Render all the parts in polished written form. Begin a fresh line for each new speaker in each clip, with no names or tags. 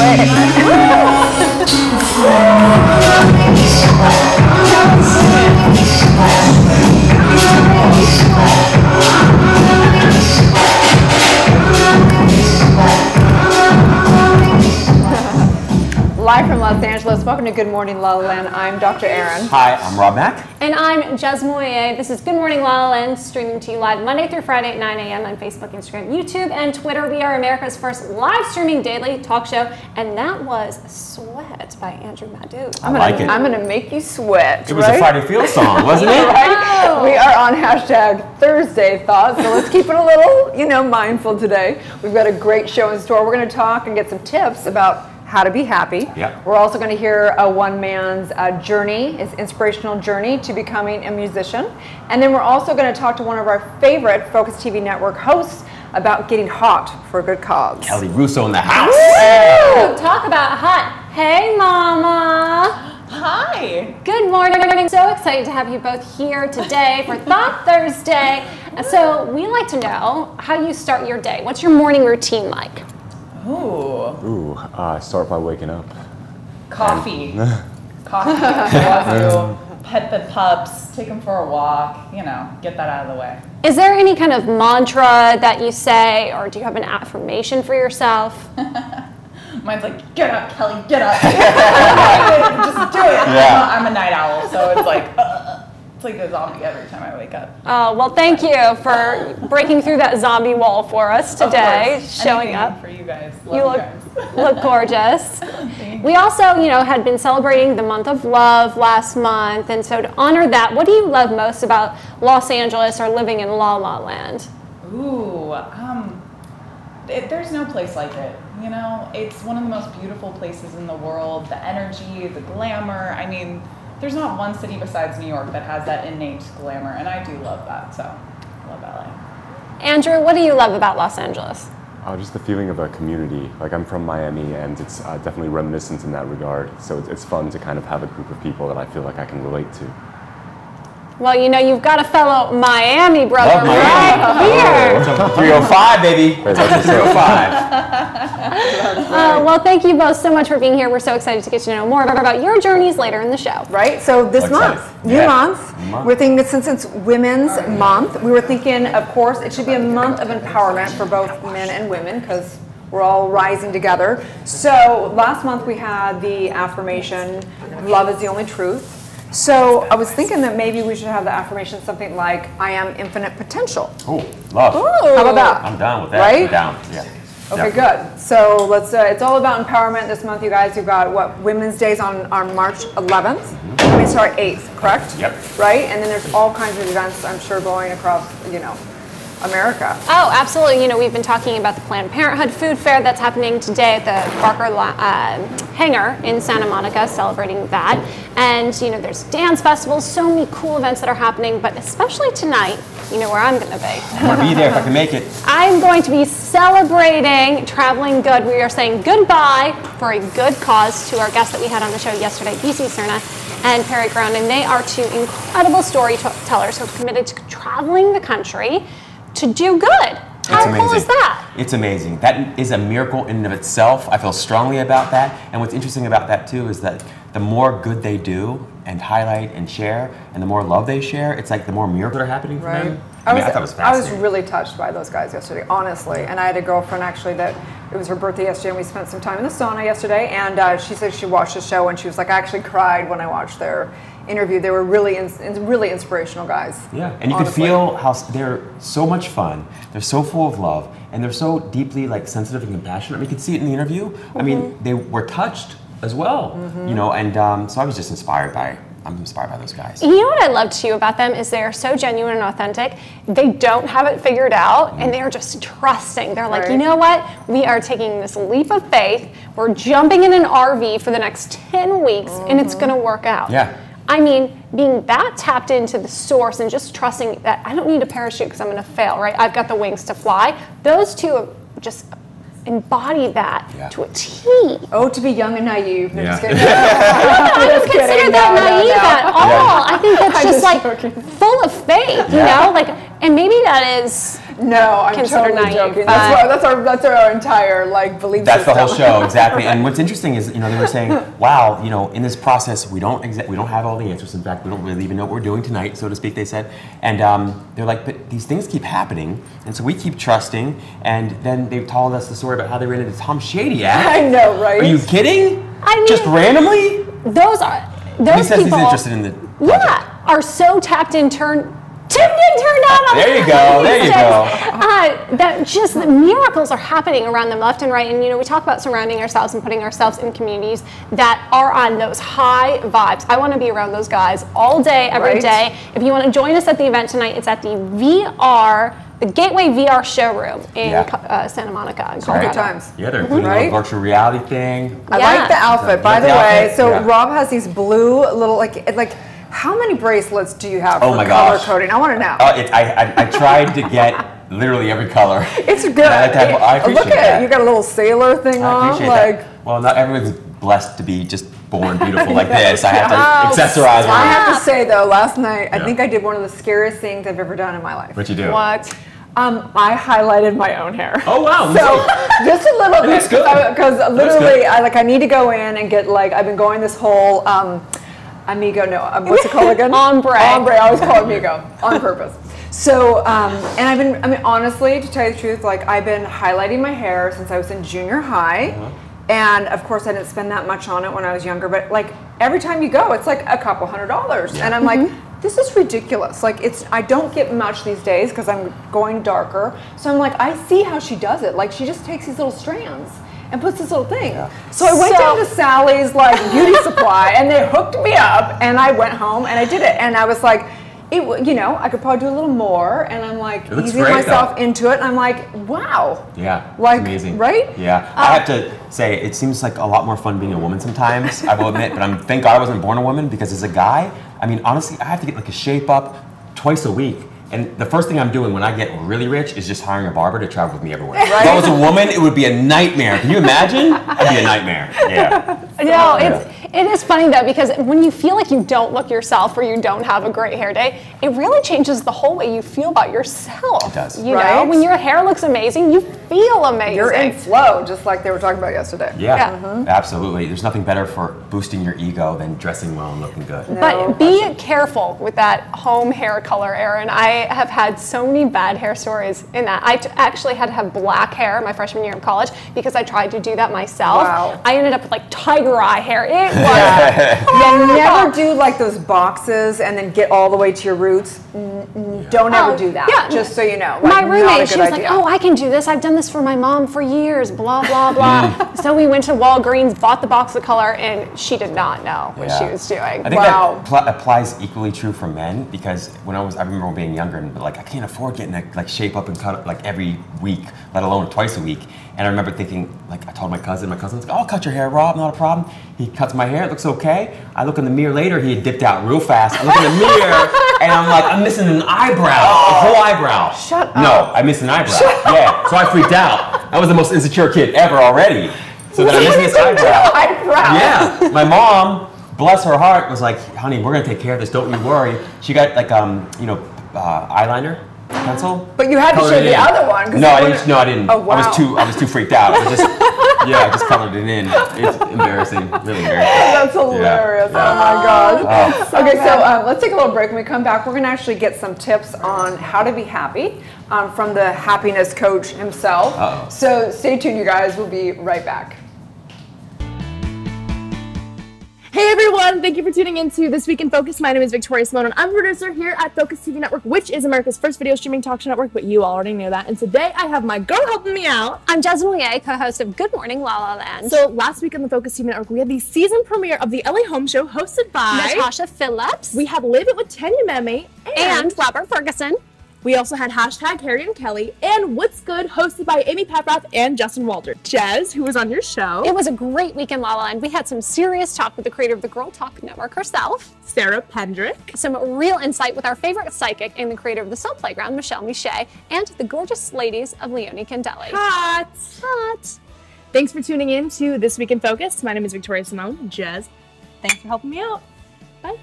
Live from Los Angeles, welcome to Good Morning La La Land. I'm Dr. Erin.
Hi, I'm Rob Mack.
And I'm Jez Moyer. This is Good Morning La La Land, streaming to you live Monday through Friday at 9 a.m. on Facebook, Instagram, YouTube, and Twitter. We are America's first live streaming daily talk show, and that was Sweat by Andrew Madu.
I'm gonna make you sweat.
It was a Friday Feel song, wasn't it?
Right? We are on hashtag Thursday Thoughts, so let's keep it a little, mindful today. We've got a great show in store. We're gonna talk and get some tips about how to be happy.
Yep.
We're also going to hear one man's journey, his inspirational journey to becoming a musician. And then we're also going to talk to one of our favorite Focus TV Network hosts about getting hot for a good cause.
Kelly Russo in the house.
Woo! Talk about hot. Hey, Mama.
Hi.
Good morning. So excited to have you both here today for Thought Thursday. So we like to know how you start your day. What's your morning routine like?
I start by waking up.
Coffee. Coffee. Pet the pups, take them for a walk, get that out of the way.
Is there any kind of mantra that you say, or do you have an affirmation for yourself?
Mine's like, get up, Kelly, get up. Just do it.
Yeah.
I'm a night owl, so it's like, it's like a zombie every time I wake up.
Oh, well, thank you for breaking through that zombie wall for us today, showing up.
For you guys.
You look gorgeous. We also, had been celebrating the month of love last month, and so to honor that, what do you love most about Los Angeles or living in La La Land?
There's no place like it. It's one of the most beautiful places in the world. The energy, the glamour. I mean, there's not one city besides New York that has that innate glamour, and I do love that, so I love LA.
Andrew, what do you love about Los Angeles?
Just the feeling of a community. Like, I'm from Miami, and it's definitely reminiscent in that regard. So it's fun to kind of have a group of people that I feel like I can relate to.
Well, you've got a fellow Miami brother
Love Miami.
right here.
What's up, 305, baby. That's 305.
Well, thank you both so much for being here. We're so excited to get to know more about your journeys later in the show.
Right? So this month, new month, we're thinking that since it's Women's Month, we were thinking, of course, it should be a month of empowerment for both men and women because we're all rising together. So last month we had the affirmation, love is the only truth. So I was thinking that maybe we should have the affirmation something like, I am infinite potential.
Oh, love.
Ooh.
How about that?
I'm down with that.
Right?
I'm down. Yeah.
Okay, good. So let's. It's all about empowerment this month, you guys. You've got Women's Days on March 11th. Women's Day 8th, correct?
Yep.
Right, and then there's all kinds of events, I'm sure, going across, America.
Oh, absolutely. We've been talking about the Planned Parenthood Food Fair that's happening today at the Barker Hangar in Santa Monica, celebrating that. And, there's dance festivals, so many cool events that are happening, but especially tonight, where I'm going to be.
I'm going to be there if I can make it.
I'm going to be celebrating Traveling Good. We are saying goodbye for a good cause to our guests that we had on the show yesterday, BC Cerna and Perry Ground, and they are two incredible storytellers who are committed to traveling the country to do good. How cool is that?
It's amazing. That is a miracle in and of itself. I feel strongly about that. And what's interesting about that too is that the more good they do and highlight and share, and the more love they share, it's like the more miracles are happening for them. I thought it was fascinating.
I was really touched by those guys yesterday, honestly. And I had a girlfriend actually that it was her birthday yesterday, and we spent some time in the sauna yesterday. And she said she watched the show, and she was like, I actually cried when I watched their interview. They were really inspirational guys.
Yeah, and you could feel how they're so much fun. They're so full of love, and they're so deeply sensitive and compassionate. I mean, you could see it in the interview. I mean, they were touched as well. And so I was just inspired by. I'm inspired by those guys.
You know what I love too about them is they are so genuine and authentic. They don't have it figured out, and they are just trusting. They're like, you know what? We are taking this leap of faith. We're jumping in an RV for the next 10 weeks, and it's going to work out.
Yeah.
I mean, being that tapped into the source and just trusting that I don't need a parachute because I'm going to fail, right? I've got the wings to fly. Those two just embody that to a T.
Oh, to be young and naive. No, just kidding.
I don't consider that naive at all. I think that's just like full of faith, you know? And maybe that is
No, I'm
considered
totally
naive.
joking. That's our entire like belief
That's
system.
the whole show, exactly. And what's interesting is, they were saying, wow, in this process, we don't have all the answers. In fact, we don't really even know what we're doing tonight, so to speak, they said. And they're like, but these things keep happening, and so we keep trusting. And then they told us the story about how they ran into Tom Shadyac.
I know, right?
Are you kidding?
I mean,
just randomly?
Those
He says
people,
he's interested in the project.
yeah, are so tapped in, turned on.
There you go. There you go.
That just the miracles are happening around them left and right. And we talk about surrounding ourselves and putting ourselves in communities that are on those high vibes. I want to be around those guys all day, every day. If you want to join us at the event tonight, it's at the Gateway VR showroom in Santa Monica, in Colorado.
Good times.
Yeah, they're including a virtual reality thing.
I like the outfit. By the way, so Rob has these blue little like. How many bracelets do you have for color coding? I want to know.
I tried to get literally every color.
It's good.
I appreciate
Look at it. You got a little sailor thing on.
That. Well, not everyone's blessed to be just born beautiful like this. I have to accessorize.
I have to say though, last night I think I did one of the scariest things I've ever done in my life.
What'd you do?
What?
I highlighted my own hair.
Oh wow!
So just a little bit because literally I need to go in and get I've been going this whole amigo. No, what's it called again?
Ombre.
Ombre. I always call it amigo on purpose. So and honestly, to tell you the truth, I've been highlighting my hair since I was in junior high. And of course, I didn't spend that much on it when I was younger. But every time you go, it's a couple $100s, and I'm like. This is ridiculous. I don't get much these days because I'm going darker. So I'm like, I see how she does it. She just takes these little strands and puts this little thing. So I went down to Sally's beauty supply and they hooked me up and I went home and I did it. And I was like, I could probably do a little more. And I'm easing myself into it. And I'm like, wow.
Yeah, it's amazing.
Right?
Yeah. I have to say, it seems like a lot more fun being a woman sometimes, I will admit. But thank God I wasn't born a woman because as a guy, honestly, I have to get a shape up twice a week. And the first thing I'm doing when I get really rich is just hiring a barber to travel with me everywhere. If I was a woman, it would be a nightmare. Can you imagine? It'd be a nightmare. Yeah.
No, it is funny though because when you feel like you don't look yourself or you don't have a great hair day, it really changes the whole way you feel about yourself.
It does.
You know, when your hair looks amazing, you feel amazing.
You're in flow, just like they were talking about yesterday.
Yeah, absolutely. There's nothing better for boosting your ego than dressing well and looking good.
But be careful with that home hair color, Erin. I have had so many bad hair stories in that. I actually had to have black hair my freshman year of college because I tried to do that myself.
Wow.
I ended up with tiger eye hair. It was
never do those boxes and then get all the way to your roots. Don't ever do that. Yeah. Just so you know.
My roommate, she was like, "Oh, I can do this. I've done this for my mom for years." Blah blah blah. So we went to Walgreens, bought the box of color, and she did not know what she was doing.
I think that applies equally true for men because I remember being younger and I can't afford getting shape up and cut every week, let alone twice a week. And I remember thinking, I told my cousin's like, "Oh, I'll cut your hair, Rob, not a problem." He cuts my hair, it looks okay. I look in the mirror later, he had dipped out real fast. I look in the mirror and I'm like, I'm missing an eyebrow, a whole eyebrow.
Shut up.
No, I missed an eyebrow. Yeah, so I freaked out. I was the most insecure kid ever already. So then I'm missing this eyebrow. Yeah, my mom, bless her heart, was like, "Honey, we're gonna take care of this, don't you worry." She got eyeliner. Pencil?
But you had to show the other one.
No, I didn't.
Oh, wow.
I was too freaked out. I just colored it in. It's embarrassing, really embarrassing.
That's hilarious. Yeah. Oh my gosh. Okay, so let's take a little break. When we come back, we're going to actually get some tips on how to be happy from the happiness coach himself. So stay tuned, you guys. We'll be right back.
Hey everyone, thank you for tuning in to This Week in Focus. My name is Victoria Simone and I'm a producer here at Focus TV Network, which is America's first video streaming talk show network, but you already know that. And today I have my girl helping me out.
I'm Jasmine Ye, co-host of Good Morning LaLa Land.
So last week on the Focus TV Network, we had the season premiere of the LA Home Show hosted by
Natasha Phillips.
We had Live It with Tanya Memme
and Robert Ferguson.
We also had hashtag Harry and Kelly and What's Good, hosted by Amy Paprath and Justin Walter. Jez, who was on your show.
It was a great week in LaLa, and we had some serious talk with the creator of the Girl Talk Network herself,
Sarah Pendrick.
Some real insight with our favorite psychic and the creator of the Soul Playground, Michelle Miche, and the gorgeous ladies of Leonie Candelli.
Hot. Thanks for tuning in to This Week in Focus. My name is Victoria Simone. Jez, thanks for helping me out. Bye.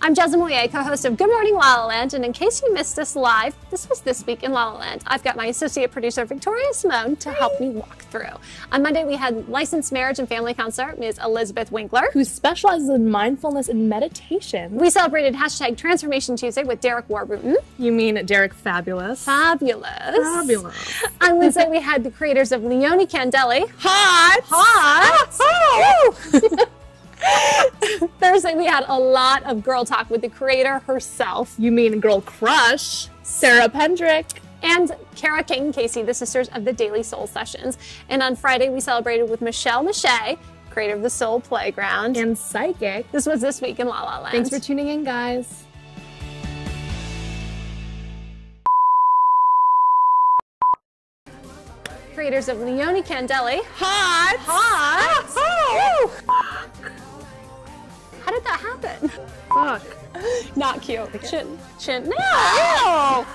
I'm Jasmine Moyer, co-host of Good Morning La La Land, and in case you missed us live, this was This Week in La La Land. I've got my associate producer, Victoria Simone, to help me walk through. On Monday, we had licensed marriage and family counselor, Ms. Elizabeth Winkler,
who specializes in mindfulness and meditation.
We celebrated hashtag Transformation Tuesday with Derek Warburton.
You mean Derek Fabulous?
Fabulous.
Fabulous.
On Wednesday, we had the creators of Leone Candelli.
Hot!
Hot! Thursday, we had a lot of girl talk with the creator herself.
You mean girl crush, Sarah Pendrick.
And Kara King Casey, the sisters of the Daily Soul Sessions. And on Friday, we celebrated with Michelle Mache, creator of the Soul Playground.
And Psychic.
This was This Week in La La Land.
Thanks for tuning in, guys.
Creators of Leone Candelli.
Hot!
How did that happen?
Fuck.
Not cute. Chin. No!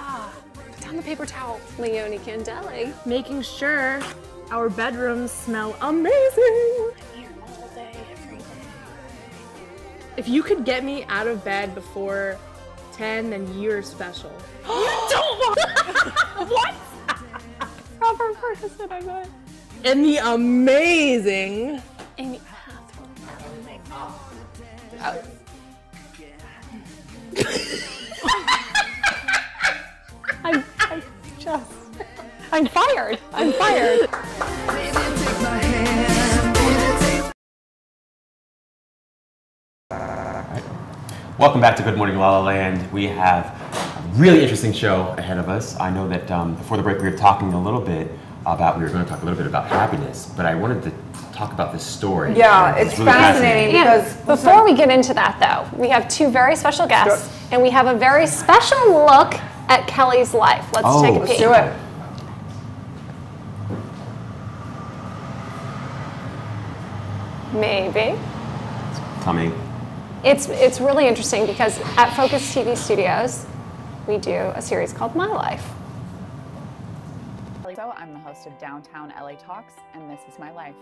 Put down the paper towel. Leone Candelli.
Making sure our bedrooms smell amazing.
Here all day, every day.
If you could get me out of bed before 10, then you're special. You don't want what?
Proper Ferguson, I got.
And the amazing
Amy. I'm fired. I'm fired.
Welcome back to Good Morning La La Land. We have a really interesting show ahead of us. I know that before the break we were talking a little bit about, happiness, but I wanted to talk about this story.
Yeah, it's really fascinating because
before we get into that though, we have two very special guests and we have a very special look at Kelly's life. Let's take a peek.
Let's do it.
Maybe.
Coming.
It's really interesting because at Focus TV Studios, we do a series called My Life.
So I'm the host of Downtown LA Talks, and this is my life.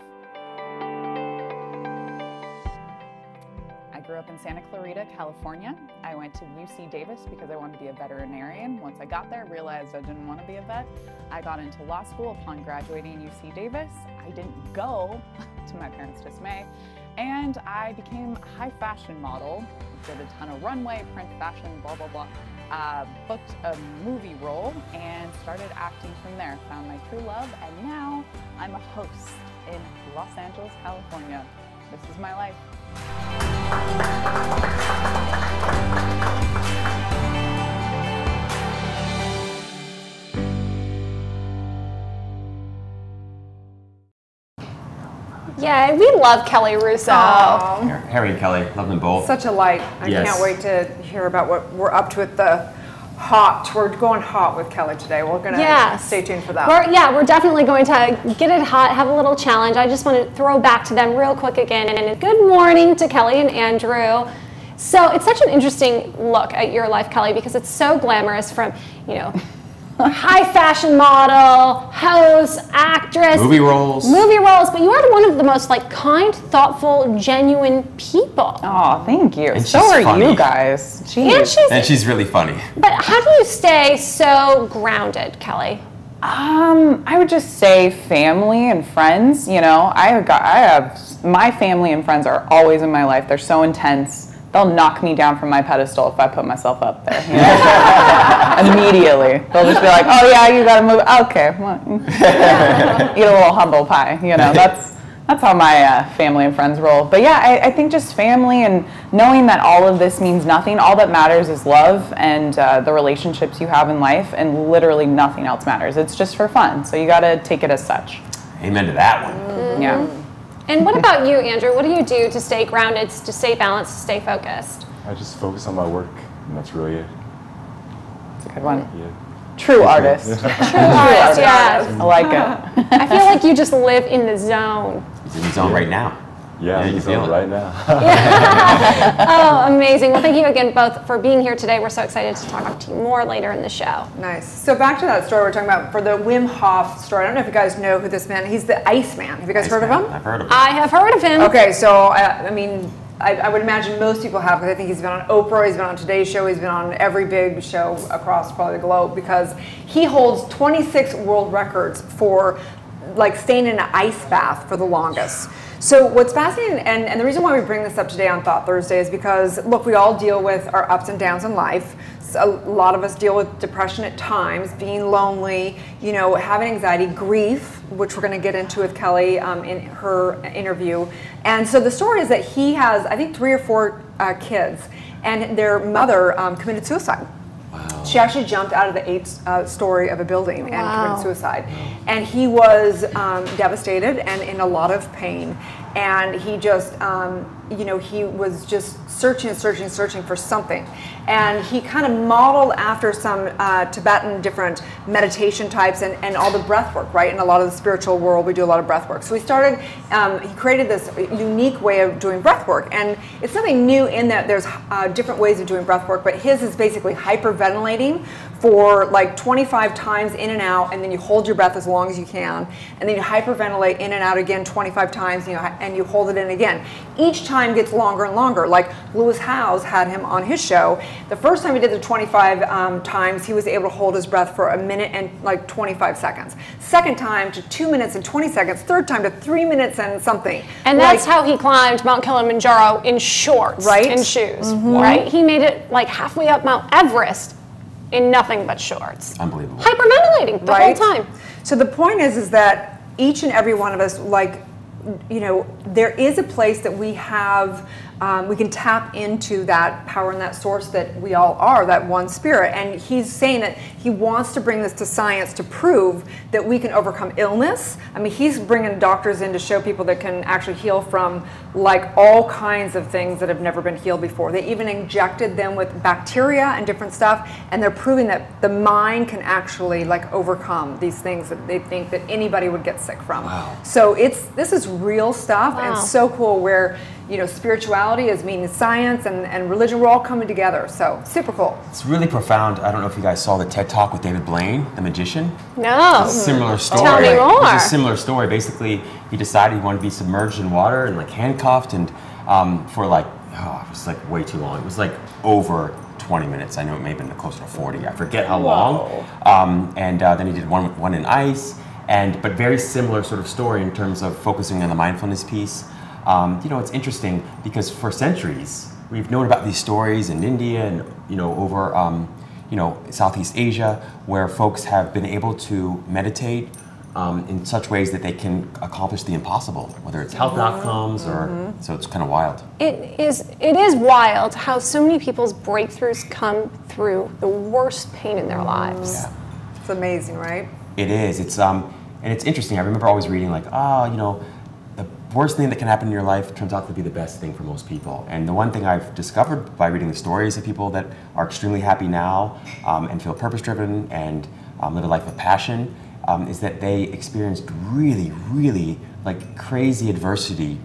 I grew up in Santa Clarita, California. I went to UC Davis because I wanted to be a veterinarian. Once I got there, I realized I didn't want to be a vet. I got into law school upon graduating UC Davis. I didn't go, to my parents' dismay, and I became a high fashion model. Did a ton of runway, print fashion, blah, blah, blah. Booked a movie role and started acting from there. Found my true love, and now I'm a host in Los Angeles, California. This is my life.
Yeah, we love Kelly Russo.
Harry and Kelly, love them both.
Such a light. I can't wait to hear about what we're up to at the hot. We're going hot with Kelly today. We're going to stay tuned for that.
We're definitely going to get it hot, have a little challenge. I just want to throw back to them real quick again. And good morning to Kelly and Andrew. So it's such an interesting look at your life, Kelly, because it's so glamorous from, high fashion model, host, actress.
Movie roles,
but you are one of the most kind, thoughtful, genuine people.
Oh, thank you.
And
so are funny. You guys. Jeez.
And
she's really funny.
But how do you stay so grounded, Kelly?
I would just say family and friends. I have my family and friends are always in my life. They're so intense. They'll knock me down from my pedestal if I put myself up there. Immediately. They'll just be like, oh yeah, you gotta move. Okay, well, eat a little humble pie. That's how my family and friends roll. But yeah, I think just family and knowing that all of this means nothing. All that matters is love and the relationships you have in life, and literally nothing else matters. It's just for fun. So you gotta take it as such.
Amen to that one.
Mm-hmm. Yeah.
And what about you, Andrew? What do you do to stay grounded, to stay balanced, to stay focused?
I just focus on my work, and that's really it.
That's a good one.
Yeah.
True artist.
True artist, yes.
I like it.
I feel like you just live in the zone.
He's in the zone right now.
Yeah, I'm in the zone right now.
Oh, amazing. Well, thank you again both for being here today. We're so excited to talk to you more later in the show.
Nice. So back to that story we're talking about for the Wim Hof story. I don't know if you guys know who this man is. He's the Iceman. Have you guys heard of him?
I've heard of him.
I have heard of him.
Okay, so I would imagine most people have, because I think he's been on Oprah, he's been on Today's Show, he's been on every big show across probably the globe, because he holds 26 world records for like staying in an ice bath for the longest. So what's fascinating, and the reason why we bring this up today on Thought Thursday is because, look, we all deal with our ups and downs in life. So a lot of us deal with depression at times, being lonely, you know, having anxiety, grief, which we're going to get into with Kelly in her interview. And so the story is that he has, I think, 3 or 4 kids, and their mother committed suicide.
Wow.
She actually jumped out of the 8th story of a building and committed suicide. And he was devastated and in a lot of pain. And he just, you know, he was just searching for something. And he kind of modeled after some Tibetan different meditation types and all the breath work, right? In a lot of the spiritual world, we do a lot of breath work. So he started, he created this unique way of doing breath work. And it's nothing new in that there's different ways of doing breath work, but his is basically hyperventilating for like 25 times in and out, and then you hold your breath as long as you can, and then you hyperventilate in and out again 25 times, you know, and you hold it in again. Each time gets longer and longer. Like Lewis Howes had him on his show. The first time he did the 25 times, he was able to hold his breath for 1 minute and like 25 seconds. Second time to 2 minutes and 20 seconds. Third time to 3 minutes and something.
And that's how he climbed Mount Kilimanjaro in shorts,
right?
And shoes, right? He made it like halfway up Mount Everest in nothing but shorts.
Unbelievable.
Hyperventilating the whole time.
So the point is that each and every one of us, like, you know, there is a place that we have, we can tap into that power and that source that we all are, that one spirit. And he's saying that he wants to bring this to science to prove that we can overcome illness. I mean, he's bringing doctors in to show people that can actually heal from like all kinds of things that have never been healed before. They even injected them with bacteria and different stuff, and they're proving that the mind can actually like overcome these things that they think that anybody would get sick from.
Wow.
So this is real stuff, and so cool where, you know, spirituality is meeting science and religion, we're all coming together. So super cool.
It's really profound. I don't know if you guys saw the TED Talk with David Blaine, the magician.
No.
It's a similar story.
Tell me more.
It's a similar story. Basically, he decided he wanted to be submerged in water and like handcuffed, and for like, it was like way too long. It was like over 20 minutes. I know it may have been closer to 40. I forget how long. And then he did one in ice. But very similar sort of story in terms of focusing on the mindfulness piece. You know, it's interesting because for centuries we've known about these stories in India and, you know, over you know, Southeast Asia, where folks have been able to meditate in such ways that they can accomplish the impossible, whether it's health outcomes or, so it's kind of wild.
It is wild how so many people's breakthroughs come through the worst pain in their lives.
Yeah.
It's amazing, right?
It is. It's and it's interesting. I remember always reading like, you know, the worst thing that can happen in your life turns out to be the best thing for most people. And the one thing I've discovered by reading the stories of people that are extremely happy now and feel purpose-driven and live a life of passion is that they experienced really, really like crazy adversity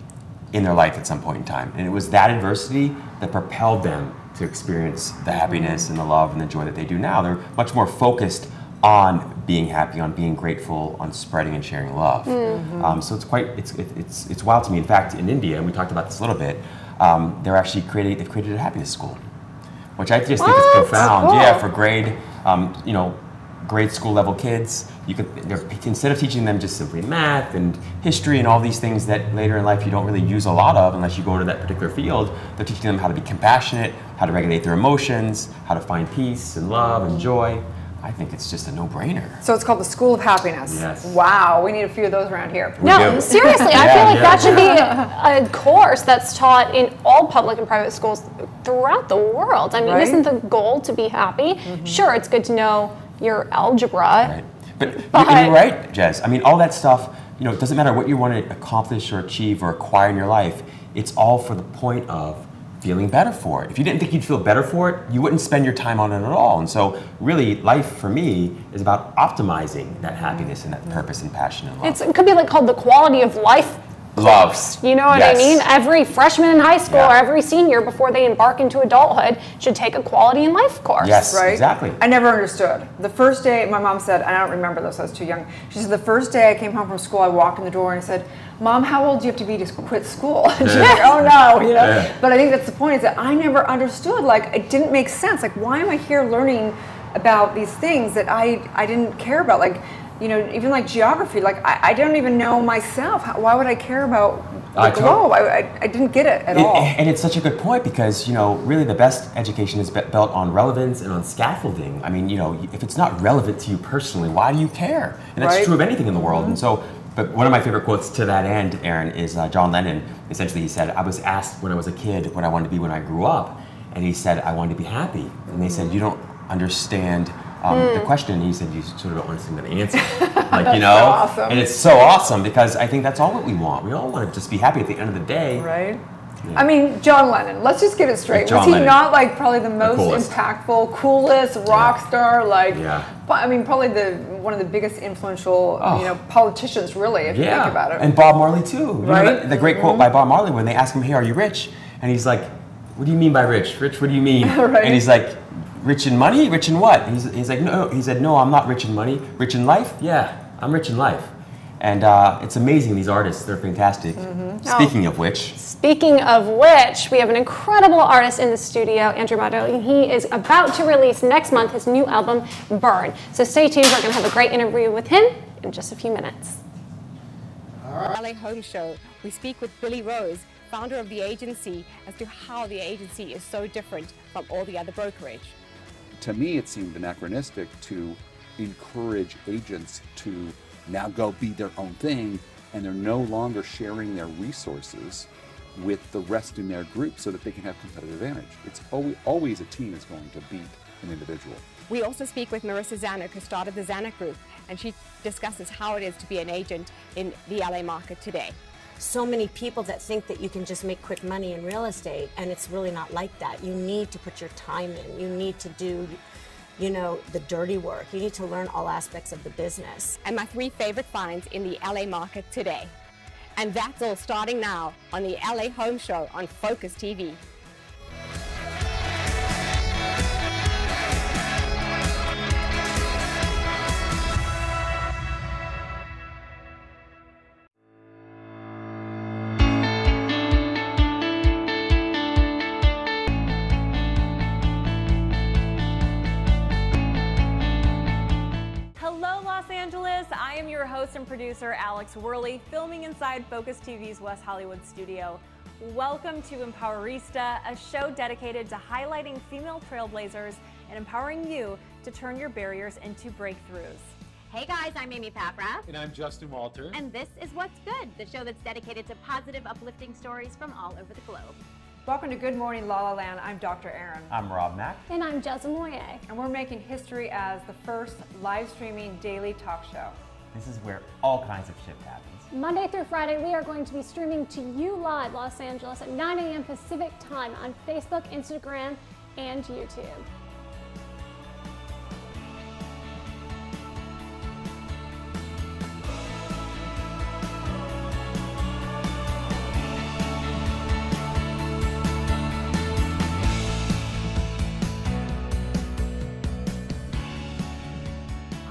in their life at some point in time. And it was that adversity that propelled them to experience the happiness and the love and the joy that they do now. They're much more focused on being happy, on being grateful, on spreading and sharing love. So it's quite, it's wild to me. In fact, in India, and we talked about this a little bit, they've created a happiness school, which I just think is profound.
Cool.
Yeah, for grade, you know, grade school level kids, instead of teaching them just simply math and history and all these things that later in life you don't really use a lot of unless you go into that particular field, they're teaching them how to be compassionate, how to regulate their emotions, how to find peace and love and joy. I think it's just a no-brainer.
So it's called the School of Happiness.
Yes.
Wow, we need a few of those around here.
No, seriously, I feel like that should be a course that's taught in all public and private schools throughout the world. I mean, isn't the goal to be happy? Sure, it's good to know your algebra.
Right. But you're right, Jez. I mean, all that stuff, you know, it doesn't matter what you want to accomplish or achieve or acquire in your life. It's all for the point of feeling better for it. If you didn't think you'd feel better for it, you wouldn't spend your time on it at all. And so really, life for me is about optimizing that happiness and that purpose and passion and love.
It could be like called the quality of life
Loves.
You know what I mean? Every freshman in high school or every senior before they embark into adulthood should take a quality in life course.
Yes,
right?
exactly.
I never understood. The first day, my mom said, and I don't remember this, I was too young. She said the first day I came home from school, I walked in the door and I said, Mom, how old do you have to be to quit school? And she's like, oh no, you know. But I think that's the point, is that I never understood. Like, it didn't make sense. Like, why am I here learning about these things that I didn't care about? Like, you know, even like geography. Like, I don't even know myself. Why would I care about the globe? I didn't get it at all.
And it's such a good point, because, you know, really the best education is built on relevance and on scaffolding. I mean, you know, if it's not relevant to you personally, why do you care? And that's true of anything in the world. And so, but one of my favorite quotes to that end, Erin, is John Lennon. Essentially, he said, I was asked when I was a kid what I wanted to be when I grew up. And he said, I wanted to be happy. And they said, you don't understand the question. And he said, you sort of don't understand the answer. Like, you know?
So awesome.
And it's so awesome, because I think that's all that we want. We all want to just be happy at the end of the day.
Right. I mean, John Lennon, let's just get it straight. Was he not like probably the most impactful, coolest rock star? Like, I mean, probably one of the biggest influential, you know, politicians, really, if you think about it.
And Bob Marley too.
Right.
You know, the great quote by Bob Marley when they ask him, hey, are you rich? And he's like, what do you mean by rich? Rich, what do you mean? And he's like, rich in money? Rich in what? He's like, no. He said, no, I'm not rich in money. Rich in life? Yeah, I'm rich in life. And it's amazing, these artists, they're fantastic. Speaking of which, we have an incredible artist in the studio, Andrew Motto, and he is about to release next month his new album, Burn. So stay tuned, we're going to have a great interview with him in just a few minutes.
LA Home Show, we speak with Billy Rose, founder of the agency, as to how the agency is so different from all the other brokerage.
To me, it seemed anachronistic to encourage agents to now go be their own thing, and they're no longer sharing their resources with the rest in their group so that they can have competitive advantage. It's always a team is going to beat an individual.
We also speak with Marissa Zanuck, who started the Zanuck Group, and she discusses how it is to be an agent in the LA market today.
So many people that think that you can just make quick money in real estate, and it's really not like that. You need to put your time in. You need to do, you know, the dirty work. You need to learn all aspects of the business.
And my 3 favorite finds in the LA market today. And that's all starting now on the LA Home Show on Focus TV.
I am your host and producer, Alex Worley, filming inside Focus TV's West Hollywood studio. Welcome to Empowerista, a show dedicated to highlighting female trailblazers and empowering you to turn your barriers into breakthroughs.
Hey guys, I'm Amy Papra.
And I'm Justin Walter.
And this is What's Good, the show that's dedicated to positive, uplifting stories from all over the globe.
Welcome to Good Morning La La Land. I'm Dr. Erin.
I'm Rob Mack.
And I'm Jessica Moye.
And we're making history as the first live streaming daily talk show.
This is where all kinds of shit happens.
Monday through Friday, we are going to be streaming to you live, Los Angeles, at 9 a.m. Pacific time on Facebook, Instagram, and YouTube.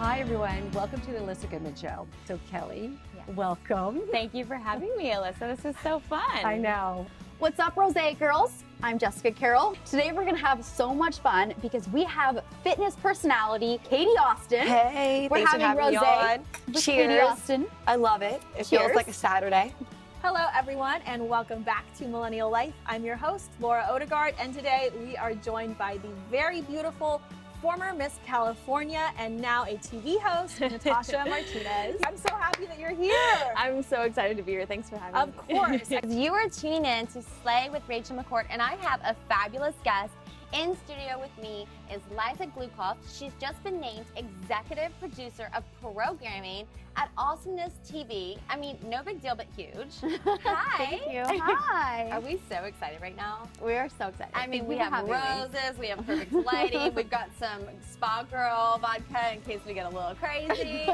Hi everyone, welcome to the Alyssa Goodman Show. So Kelly, welcome.
Thank you for having me, Alyssa. This is so fun.
I know.
What's up, Rose girls? I'm Jessica Carroll. Today we're gonna have so much fun because we have fitness personality Katie Austin.
Hey,
we're
thanks
having
for having me on.
with
Cheers.
Katie Austin.
I love it. It
Cheers.
feels like a Saturday.
Hello everyone and welcome back to Millennial Life. I'm your host, Laura Odegaard, and today we are joined by the very beautiful former Miss California and now a TV host, Natasha Martinez. I'm so happy that you're here.
I'm so excited to be here. Thanks for having me.
Of course.
You are tuning in to Slay with Rachel McCourt, and I have a fabulous guest. In studio with me is Liza Glukoff. She's just been named executive producer of programming at Awesomeness TV. I mean, no big deal, but huge. Hi.
Thank you. Hi.
Are we so excited right now?
We are so excited.
I mean, we have roses, we have perfect lighting, we've got some Spa Girl vodka in case we get a little crazy.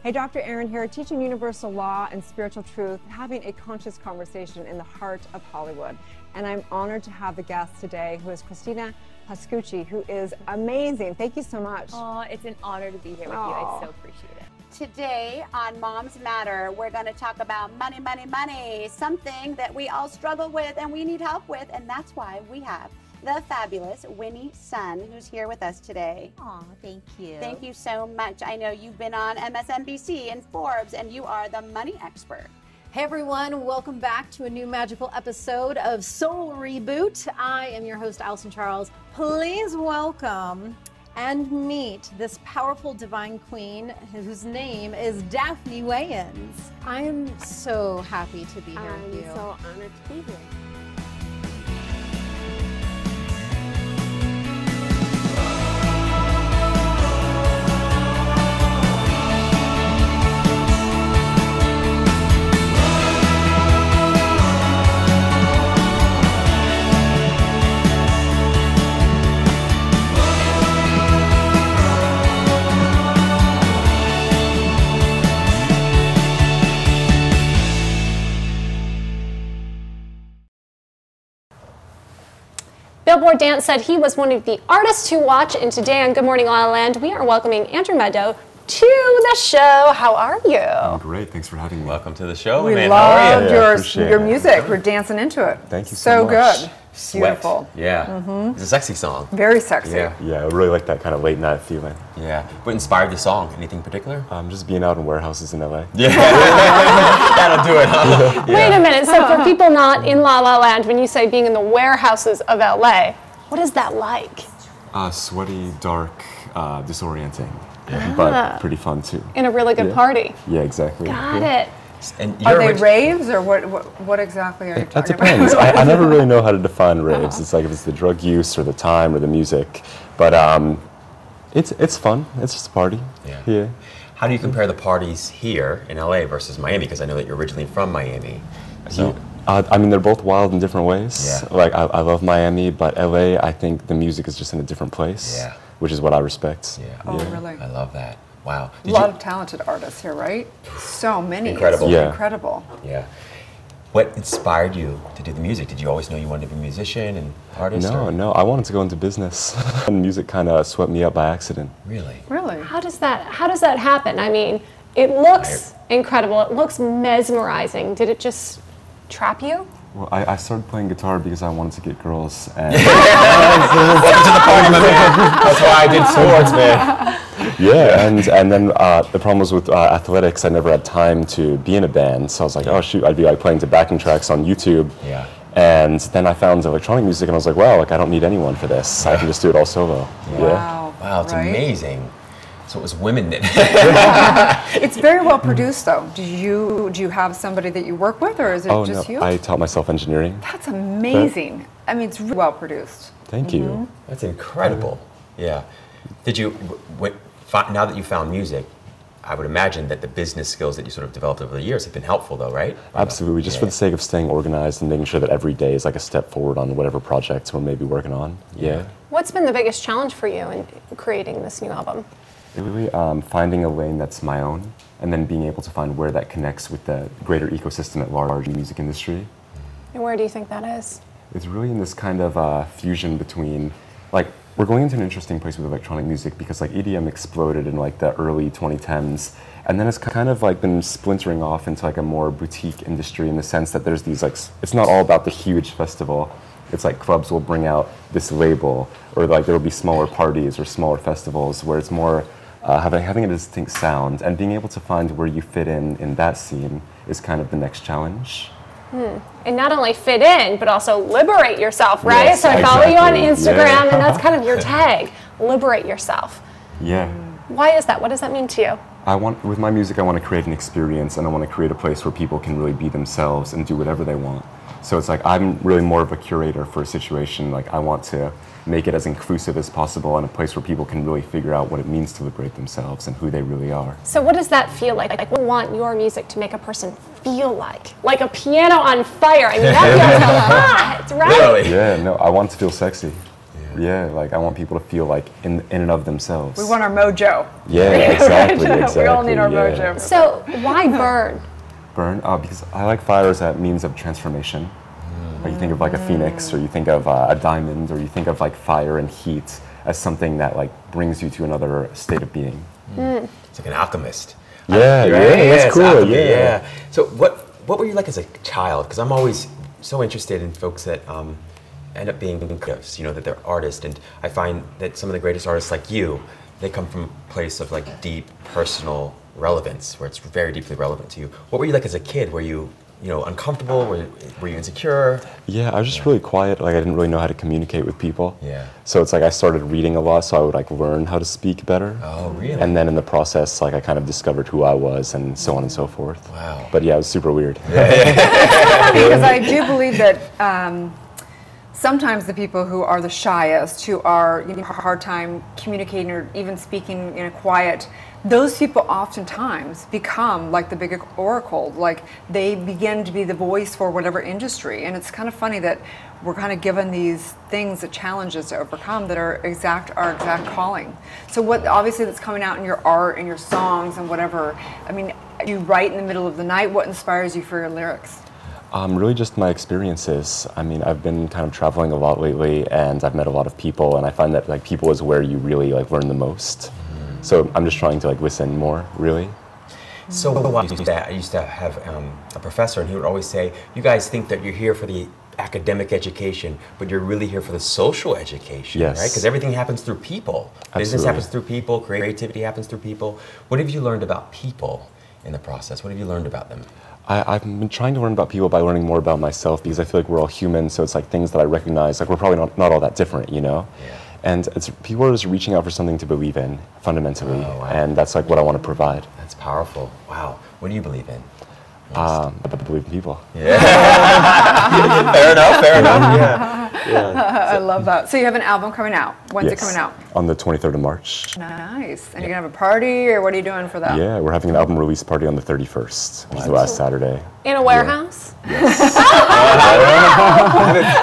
Hey, Dr. Erin here, teaching universal law and spiritual truth, having a conscious conversation in the heart of Hollywood. And I'm honored to have the guest today, who is Christina Haskell, who is amazing. Thank you so much.
Oh, it's an honor to be here with you. I so appreciate it.
Today on Moms Matter, we're going to talk about money, money, money, something that we all struggle with and we need help with, and that's why we have the fabulous Winnie Sun, who's here with us today.
Aw, thank you.
Thank you so much. I know you've been on MSNBC and Forbes, and you are the money expert.
Hey everyone, welcome back to a new magical episode of Soul Reboot. I am your host, Allison Charles. Please welcome and meet this powerful divine queen whose name is Daphne Wayans. I am so happy to be here with you.
I'm so honored to be here.
Billboard Dance said he was one of the artists to watch, and today on Good Morning La La Land, we are welcoming Andrew Meadow to the show. How are you?
I'm great. Thanks for having me.
Welcome to the show,
We
man.
loved
How are you?
your music. We're dancing into it.
Thank you so much.
good.
Sweat.
Beautiful.
Yeah. It's a sexy song.
Very sexy.
Yeah.
Yeah, I really like that kind of late night feeling.
Yeah. What inspired the song? Anything particular?
Just being out in warehouses in LA.
Yeah. That'll do it, huh?
Wait a minute. So for people not in La La Land, when you say being in the warehouses of LA, what is that like?
Sweaty, dark, disorienting, but pretty fun too.
In a really good party.
Yeah, exactly.
Got it.
And
Are they raves or what exactly are you
That
talking
depends.
about?
I never really know how to define raves. It's like if it's the drug use or the time or the music, but it's fun. It's just a party. Yeah.
How do you compare the parties here in LA versus Miami? Because I know that you're originally from Miami. So.
I mean, they're both wild in different ways.
Yeah.
Like, I love Miami, but LA, I think the music is just in a different place, which is what I respect.
Yeah.
Oh, really?
I love that. Wow.
A lot of talented artists here, right? So many.
Incredible.
It's
Yeah.
incredible.
Yeah. What inspired you to do the music? Did you always know you wanted to be a musician and artist?
No, I wanted to go into business. And music kind of swept me up by accident.
Really?
Really?
How does that happen? I mean, it looks incredible. It looks mesmerizing. Did it just trap you?
Well, I started playing guitar because I wanted to get girls. And
That's why I did swords, man.
Yeah, and then the problem was with athletics, I never had time to be in a band. So I was like, oh shoot, I'd be like playing to backing tracks on YouTube.
Yeah.
And then I found electronic music and I was like, wow, like I don't need anyone for this. I can just do it all solo.
Wow.
Wow, it's amazing. So it was women that.
It's very well produced, though. Do you have somebody that you work with, or is it just you?
I taught myself engineering.
That's amazing. I mean, it's really well produced.
Thank you.
That's incredible. Yeah. Did you, now that you found music, I would imagine that the business skills that you sort of developed over the years have been helpful, though, right?
Absolutely. Just for the sake of staying organized and making sure that every day is like a step forward on whatever projects we're maybe working on. Yeah.
What's been the biggest challenge for you in creating this new album?
Really finding a lane that's my own, and then being able to find where that connects with the greater ecosystem at large in the music industry.
And where do you think that is?
It's really in this kind of fusion between, like, we're going into an interesting place with electronic music because like EDM exploded in like the early 2010s, and then it's kind of like been splintering off into like a more boutique industry in the sense that there's these like, it's not all about the huge festival. It's like clubs will bring out this label, or like there will be smaller parties or smaller festivals where it's more having a distinct sound, and being able to find where you fit in that scene is kind of the next challenge.
And not only fit in, but also liberate yourself, right?
Yes,
so I follow you on Instagram,
yeah.
and that's kind of your tag, liberate yourself.
Yeah.
Why is that? What does that mean to you?
With my music, I want to create an experience, and I want to create a place where people can really be themselves and do whatever they want. So it's like I'm really more of a curator for a situation. Like I want to make it as inclusive as possible, and a place where people can really figure out what it means to liberate themselves and who they really are.
So what does that feel like? Like, what do you want your music to make a person feel like? Like a piano on fire. I mean, that feels hot, right?
Yeah, no, I want it to feel sexy. Yeah, like I want people to feel like in and of themselves.
We want our mojo.
Yeah, exactly, exactly.
We all need our mojo.
So why burn?
Burn? Because I like fire as a means of transformation. Like you think of like a phoenix, or you think of a diamond, or you think of like fire and heat as something that like brings you to another state of being.
It's like an alchemist.
Yeah, that's cool.
Alchemy, yeah. So what were you like as a child? Because I'm always so interested in folks that end up being creatives, you know, that they're artists. And I find that some of the greatest artists like you, they come from a place of like deep personal relevance, where it's very deeply relevant to you. What were you like as a kid? Were you uncomfortable? Were you insecure?
Yeah, I was just really quiet. Like I didn't really know how to communicate with people.
Yeah.
So it's like I started reading a lot, so I would like learn how to speak better.
Oh, really?
And then in the process, like I kind of discovered who I was, and so on and so forth.
Wow.
But yeah, it was super weird.
Because I do believe that sometimes the people who are the shyest, who are having a hard time communicating or even speaking in a quiet, those people oftentimes become like the big oracle. Like they begin to be the voice for whatever industry. And it's kind of funny that we're kind of given these things, the challenges to overcome that are our exact calling. So what obviously that's coming out in your art and your songs and whatever, I mean, you write in the middle of the night. What inspires you for your lyrics?
Really just my experiences. I mean, I've been kind of traveling a lot lately, and I've met a lot of people, and I find that like people is where you really like learn the most. So I'm just trying to like listen more, really.
So I used to have a professor, and he would always say, you guys think that you're here for the academic education, but you're really here for the social education,
Yes.
right? Because everything happens through people. Business
Absolutely.
happens through people, creativity happens through people. What have you learned about people in the process? What have you learned about them?
I've been trying to learn about people by learning more about myself, because I feel like we're all human, so it's like things that I recognize, like we're probably not all that different, you know?
Yeah.
And people are just reaching out for something to believe in, fundamentally, and that's like what I want to provide.
That's powerful. Wow. What do you believe in?
I believe in people.
Yeah. Fair enough, yeah.
I love that. So you have an album coming out. When's it coming out?
On the 23rd of March.
Nice. And you're going to have a party, or what are you doing for that?
Yeah, we're having an album release party on the 31st, which is the last Saturday.
In a warehouse?
I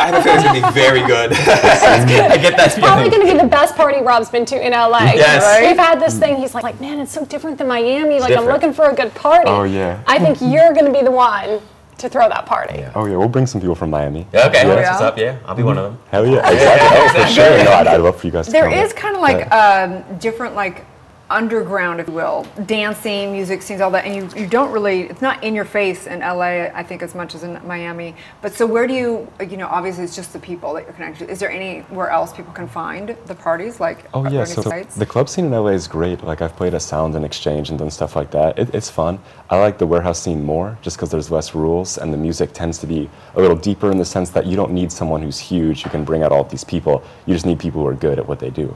have a feeling it's going to be very good. I get that
It's probably going to be the best party Rob's been to in LA.
Yes.
Right? We've had this thing, he's like, man, it's so different than Miami. Like, I'm looking for a good party.
Oh, yeah.
I think you're going to be the one to throw that party.
Oh, yeah, we'll bring some people from Miami.
Okay, that's what's up, yeah. I'll be one of them.
Hell yeah, exactly. Oh, for sure. No, I'd love for you guys to
There
come.
is kind of like different, like, underground, if you will, dancing, music scenes, all that, and you don't really, it's not in your face in LA, I think, as much as in Miami. But so where do you obviously it's just the people that you're connected to. Is there anywhere else people can find the parties? Like,
Oh
are
yeah,
there any
so
sites?
the club scene in LA is great. Like I've played a Sound and Exchange and done stuff like that. It's fun. I like the warehouse scene more, just because there's less rules, and the music tends to be a little deeper in the sense that you don't need someone who's huge who can bring out all of these people. You just need people who are good at what they do.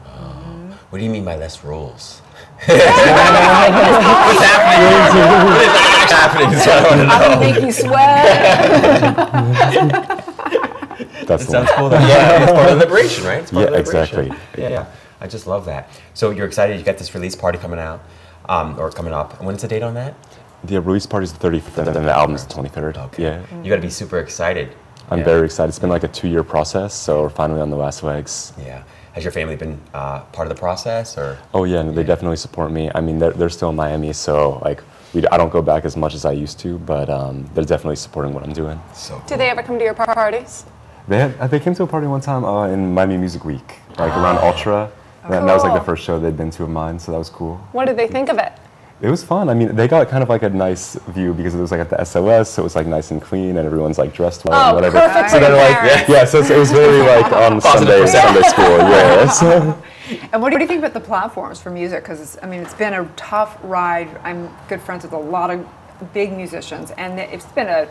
What do you mean by less rules? What's happening? What is happening? So I want to know.
I'm gonna make you sweat.
That
sounds cool. Yeah, it's part of the liberation, right? It's part of the liberation.
Exactly.
Yeah. I just love that. So you're excited. You got this release party coming out, or coming up. And when's the date on that?
The release party is the 35th, and the album's the 23rd.
Okay.
Yeah.
You got to be super excited.
I'm very excited. It's been like a 2-year process, so we're finally on the last legs.
Yeah. Has your family been part of the process, or?
Oh yeah, no, they definitely support me. I mean, they're still in Miami, so like I don't go back as much as I used to, but they're definitely supporting what I'm doing.
So
Do they ever come to your parties?
They came to a party one time in Miami Music Week, like around Ultra. That was like the first show they'd been to of mine, so that was cool.
What did they think of it?
It was fun. I mean, they got kind of like a nice view because it was like at the SOS, so it was like nice and clean, and everyone's like dressed well and whatever.
Perfect
So they're like, yeah, so it was very like on Sunday school, yeah. So.
And what do you think about the platforms for music? Because it's been a tough ride. I'm good friends with a lot of big musicians, and it's been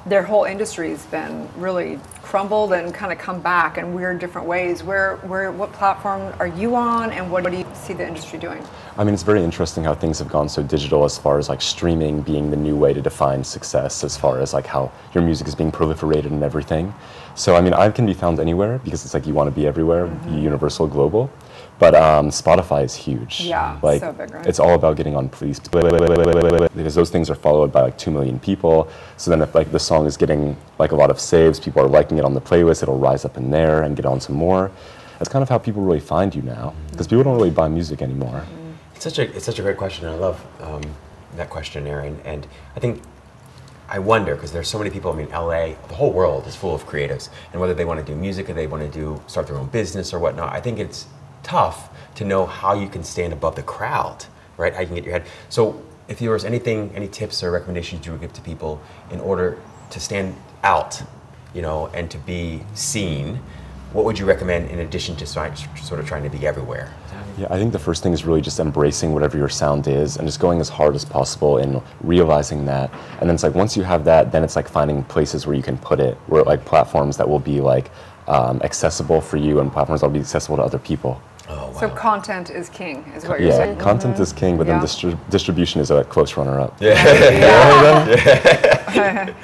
their whole industry's been really crumbled and kind of come back in weird different ways. What platform are you on, and what do you see the industry doing?
I mean, it's very interesting how things have gone so digital as far as like streaming being the new way to define success, as far as like how your music is being proliferated and everything. So I mean, I can be found anywhere because it's like you want to be everywhere, universal, global. But Spotify is huge.
Yeah,
like,
so big, right?
It's all about getting on please, because those things are followed by like 2 million people. So then if like the song is getting like a lot of saves, people are liking it on the playlist, it'll rise up in there and get on some more. That's kind of how people really find you now, because people don't really buy music anymore.
It's such a great question. I love that question, Erin. And I think I wonder, because there's so many people. I mean, LA, the whole world is full of creatives, and whether they want to do music or they want to start their own business or whatnot, I think it's tough to know how you can stand above the crowd, right? How you can get your head. So, if there was any tips or recommendations you would give to people in order to stand out, and to be seen, what would you recommend in addition to sort of trying to be everywhere?
Yeah, I think the first thing is really just embracing whatever your sound is and just going as hard as possible and realizing that. And then it's like once you have that, then it's like finding places where you can put it, where like platforms that will be like accessible for you and platforms that will be accessible to other people.
Oh, wow.
So content is king, is what you're saying.
Yeah, content is king, but then distribution is a close runner-up.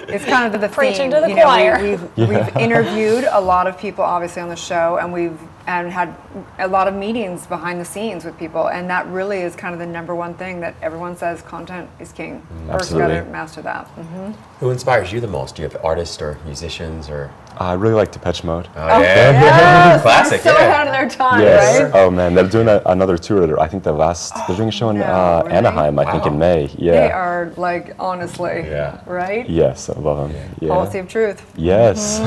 It's kind of the
Preaching
theme.
to the choir.
We've interviewed a lot of people, obviously, on the show, and we've had a lot of meetings behind the scenes with people, and that really is kind of the number one thing that everyone says: content is king. First, got to master that.
Who inspires you the most? Do you have artists or musicians or?
I really like Depeche Mode.
Oh, yeah. Classic.
So ahead of their time, right?
Oh man, they're doing another tour. I think they're doing a show in Anaheim, I think in May. Yeah.
They are like, honestly, right?
Yes, I love them. Yeah.
Policy of Truth.
Yes.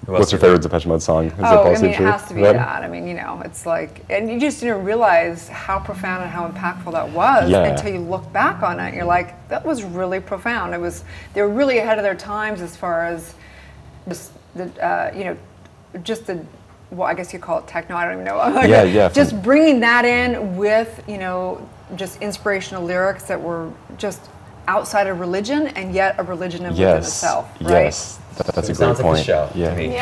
What's your favorite Depeche Mode song? Is it
it has to be that. I mean, it's like, and you just didn't realize how profound and how impactful that was until you look back on it. And you're like, that was really profound. They were really ahead of their times as far as just well, I guess you call it techno. I don't even know. Just bringing that in with, just inspirational lyrics that were just outside of religion and yet a religion within itself. Right?
Yes. That's a great point.
Like the show
to
me.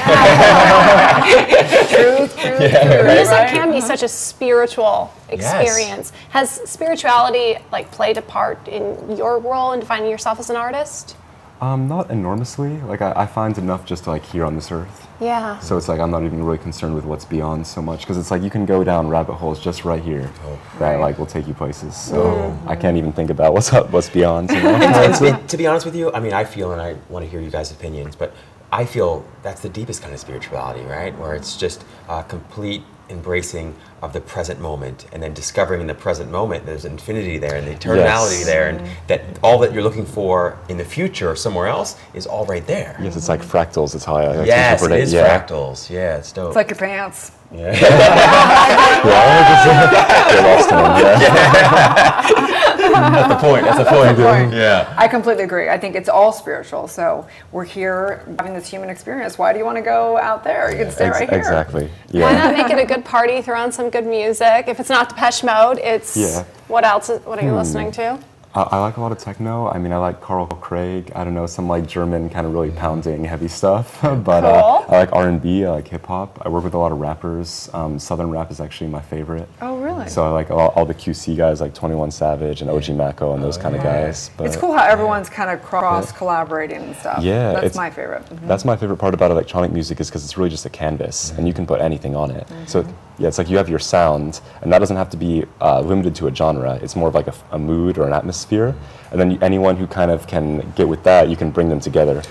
Truth.
Music can be such a spiritual experience. Has spirituality played a part in your role in defining yourself as an artist?
Not enormously. I find enough just to here on this earth.
Yeah.
So it's I'm not even really concerned with what's beyond so much, because it's you can go down rabbit holes just right here that will take you places. So I can't even think about what's beyond.
To be honest with you, I mean, I feel, and I want to hear you guys' opinions, but I feel that's the deepest kind of spirituality, right? Where it's just complete embracing of the present moment, and then discovering in the present moment there's infinity there and the eternality there, and that all that you're looking for in the future or somewhere else is all right there.
Yes, it's like fractals. It's how I interpret it.
Yes, it is fractals. Yeah, it's dope.
It's like your pants.
Yeah. That's the point. That's the point. Yeah.
I completely agree. I think it's all spiritual. So we're here having this human experience. Why do you want to go out there? You can stay right here.
Exactly. Yeah.
Why not make it a good party? Throw on some good music. If it's not Depeche Mode, it's what else? What are you listening to?
I like a lot of techno. I mean, I like Carl Craig. I don't know, some German kind of really pounding heavy stuff. But I like R&B. I like hip hop. I work with a lot of rappers. Southern rap is actually my favorite.
Oh, really?
So I like all the QC guys, like 21 Savage and OG Mako and those kind of guys. But
it's cool how everyone's kind of cross collaborating and stuff.
Yeah,
that's my favorite.
That's my favorite part about electronic music, is because it's really just a canvas and you can put anything on it. So yeah, it's you have your sound, and that doesn't have to be limited to a genre. It's more of a mood or an atmosphere, and then anyone who kind of can get with that, you can bring them together.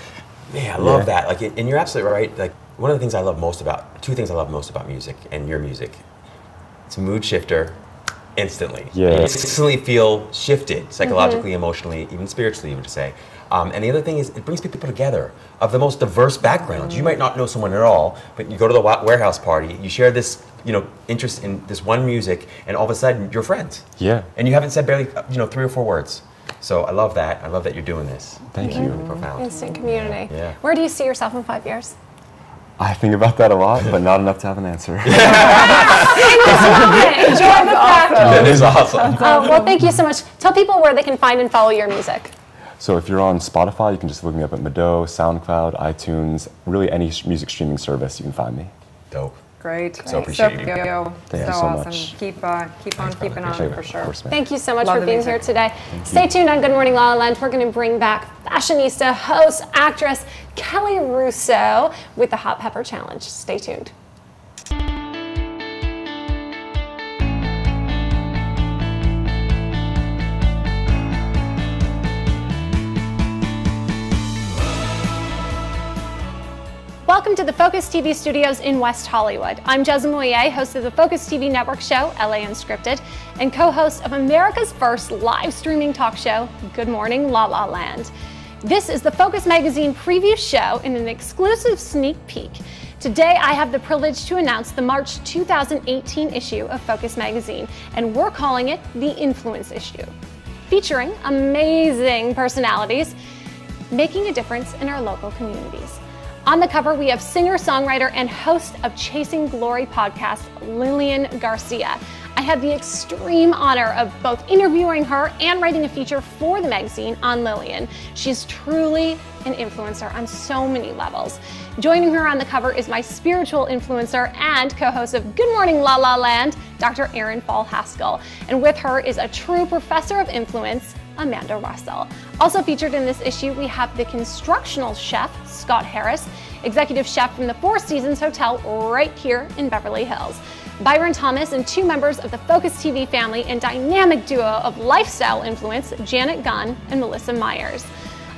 Yeah, I love that. And you're absolutely right. One of the things I love most about, two things I love most about music and your music, it's a mood shifter instantly.
Yeah.
You instantly feel shifted psychologically, emotionally, even spiritually, you would say. And the other thing is, it brings people together of the most diverse backgrounds. You might not know someone at all, but you go to the warehouse party, you share this, interest in this one music, and all of a sudden you're friends.
Yeah.
And you haven't said barely, 3 or 4 words. So I love that. I love that you're doing this.
Thank you.
Really profound.
Instant community.
Yeah.
Where do you see yourself in 5 years?
I think about that a lot, but not enough to have an answer.
Enjoy the practice.
That is awesome.
Well, thank you so much. Tell people where they can find and follow your music.
So if you're on Spotify, you can just look me up at Mado, SoundCloud, iTunes, really any music streaming service, you can find me.
Dope.
Great.
So appreciate you.
Thank you so
awesome.
much.
Keep on keeping on for sure.
Thank you so much
Love
for
the
being
music.
here today. Stay tuned on Good Morning La La Land. We're going to bring back fashionista, host, actress Kelly Russo with the Hot Pepper Challenge. Stay tuned. welcome to the Focus TV studios in West Hollywood. I'm Jezza Moyer, host of the Focus TV network show, LA Unscripted, and co-host of America's first live streaming talk show, Good Morning LaLa Land. This is the Focus Magazine preview show in an exclusive sneak peek. Today, I have the privilege to announce the March 2018 issue of Focus Magazine, and we're calling it the Influence Issue, featuring amazing personalities making a difference in our local communities. On the cover, we have singer-songwriter and host of Chasing Glory podcast, Lillian Garcia. I had the extreme honor of both interviewing her and writing a feature for the magazine on Lillian. She's truly an influencer on so many levels. Joining her on the cover is my spiritual influencer and co-host of Good Morning LaLa Land, Dr. Erin Haskell. And with her is a true professor of influence, Amanda Russell. Also featured in this issue, we have the constructional chef, Scott Harris, executive chef from the Four Seasons Hotel right here in Beverly Hills. Byron Thomas and two members of the Focus TV family and dynamic duo of lifestyle influence, Janet Gunn and Melissa Myers.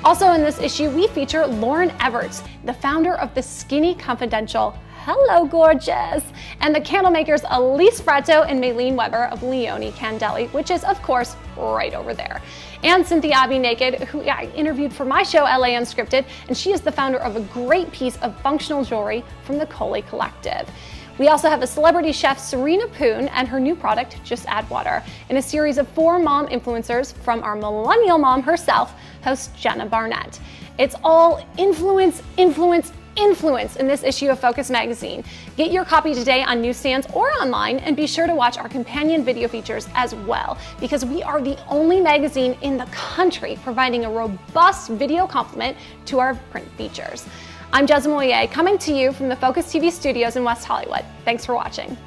Also in this issue, we feature Lauren Everts, the founder of the Skinny Confidential, hello gorgeous, and the candle makers Elise Fratto and Maylene Weber of Leone Candeli, which is of course right over there. And Cynthia Abby Naked, who I interviewed for my show LA Unscripted, and she is the founder of a great piece of functional jewelry from the Coley Collective. We also have a celebrity chef, Serena Poon, and her new product, Just Add Water, in a series of 4 mom influencers from our millennial mom herself, host Jenna Barnett. It's all influence, influence, influence in this issue of Focus Magazine. Get your copy today on newsstands or online, and be sure to watch our companion video features as well, because we are the only magazine in the country providing a robust video complement to our print features. I'm Jezza Moyer, coming to you from the Focus TV studios in West Hollywood. Thanks for watching.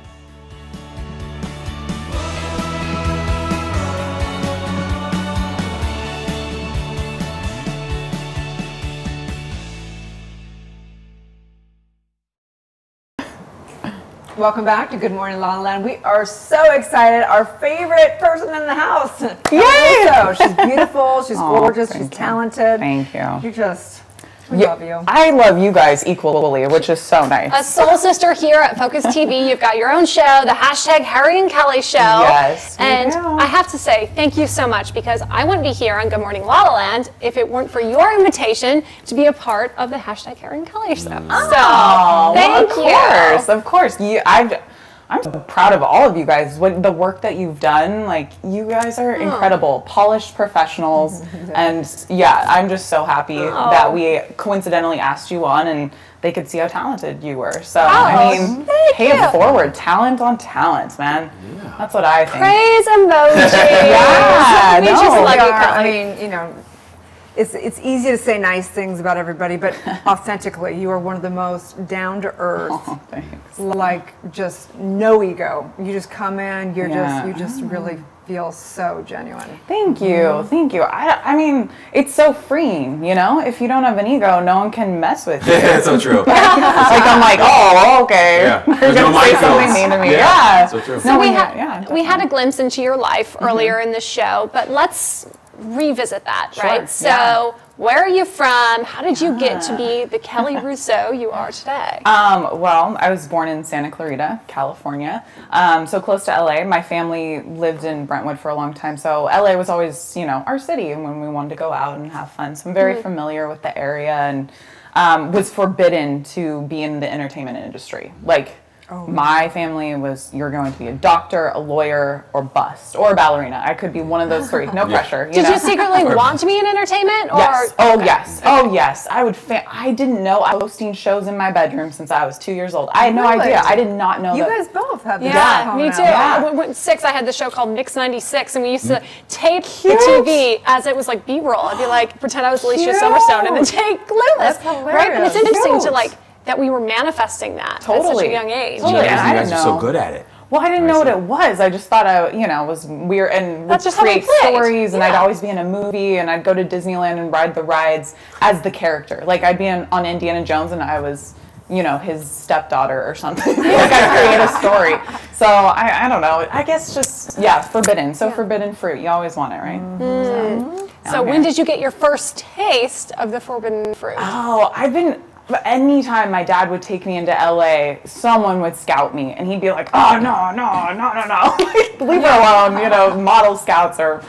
Welcome back to Good Morning LaLa Land. We are so excited. Our favorite person in the house. Yay! She's beautiful, she's gorgeous, she's talented.
Thank you.
We love you.
I love you guys equally, which is so nice.
A soul sister here at Focus TV. You've got your own show, the hashtag Harry and Kelly Show.
Yes.
And I have to say, thank you so much, because I wouldn't be here on Good Morning LaLa Land if it weren't for your invitation to be a part of the hashtag Harry and Kelly Show.
Oh,
so thank you.
Of course. I'm so proud of all of you guys. The work that you've done, like, you guys are incredible, polished professionals, and yeah, I'm just so happy that we coincidentally asked you on, and they could see how talented you were. So I mean, pay it forward, talent on talent, man. Yeah. That's what I think.
Praise emoji.
Yeah,
we just love you. I mean, you know, it's easy to say nice things about everybody, but authentically, you are one of the most down to earth, like just no ego. You just come in, you just really feel so genuine.
Thank you, thank you. I mean, it's so freeing, you know. If you don't have an ego, no one can mess with you.
Yeah, so true.
Like I'm like, oh, okay.
Yeah.
You're gonna say something mean to me. Yeah.
So true.
So we had a glimpse into your life earlier in the show, but let's revisit that, right? So where are you from? How did you get to be the Kelly Russo you are today?
Well, I was born in Santa Clarita, California, so close to LA. My family lived in Brentwood for a long time, so LA was always, you know, our city when we wanted to go out and have fun. So I'm very familiar with the area, and was forbidden to be in the entertainment industry. Like, my family was, you're going to be a doctor, a lawyer, or bust, or a ballerina. I could be one of those 3. No pressure.
Did you secretly want to be in entertainment? Or?
Yes. Oh, yes. Oh, yes. I didn't know. I was hosting shows in my bedroom since I was 2 years old. I had no idea. I did not know
you
that.
guys both have this.
Yeah, me too.
Yeah.
When 6, I had the show called Mix 96, and we used to tape the TV as it was like B-roll. I'd be like, pretend I was Alicia Silverstone, and then take Clueless.
That's hilarious.
Right? But it's interesting to like, that we were manifesting that at such a young age.
You guys are so good at it.
Well, I didn't know what it was. I just thought was weird and would create stories, and I'd always be in a movie, and I'd go to Disneyland and ride the rides as the character. Like, I'd be on Indiana Jones, and I was, you know, his stepdaughter or something. Like, I'd create a story. So, I don't know. I guess just, forbidden. So, forbidden fruit. You always want it, right?
So when did you get your first taste of the forbidden fruit?
Oh, anytime my dad would take me into LA, someone would scout me, and he'd be like, "Oh no, leave her alone." You know, model scouts are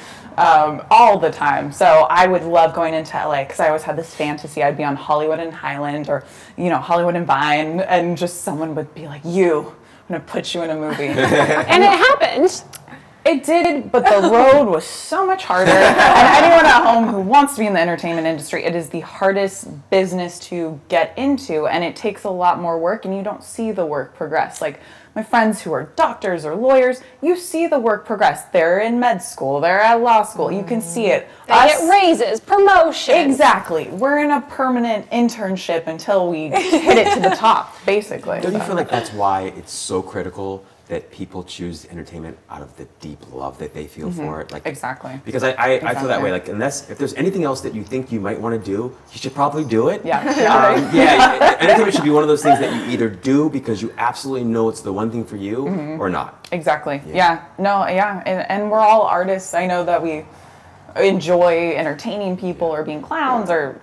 all the time. So I would love going into LA because I always had this fantasy I'd be on Hollywood and Highland, or Hollywood and Vine, and just someone would be like, "I'm gonna put you in a movie,"
and it happened.
It did, but the road was so much harder. And anyone at home who wants to be in the entertainment industry, it is the hardest business to get into, and it takes a lot more work, and you don't see the work progress. Like my friends who are doctors or lawyers, you see the work progress. They're in med school, they're at law school, you can see it.
They get raises, promotions.
Exactly. We're in a permanent internship until we hit it to the top, basically.
Don't you feel like that's why it's so critical that people choose entertainment out of the deep love that they feel for it? Like,
exactly.
Because I feel that way. Like, if there's anything else that you think you might want to do, you should probably do it.
Yeah.
Entertainment should be one of those things that you either do because you absolutely know it's the one thing for you, or not.
Exactly. And we're all artists. I know that we enjoy entertaining people or being clowns, or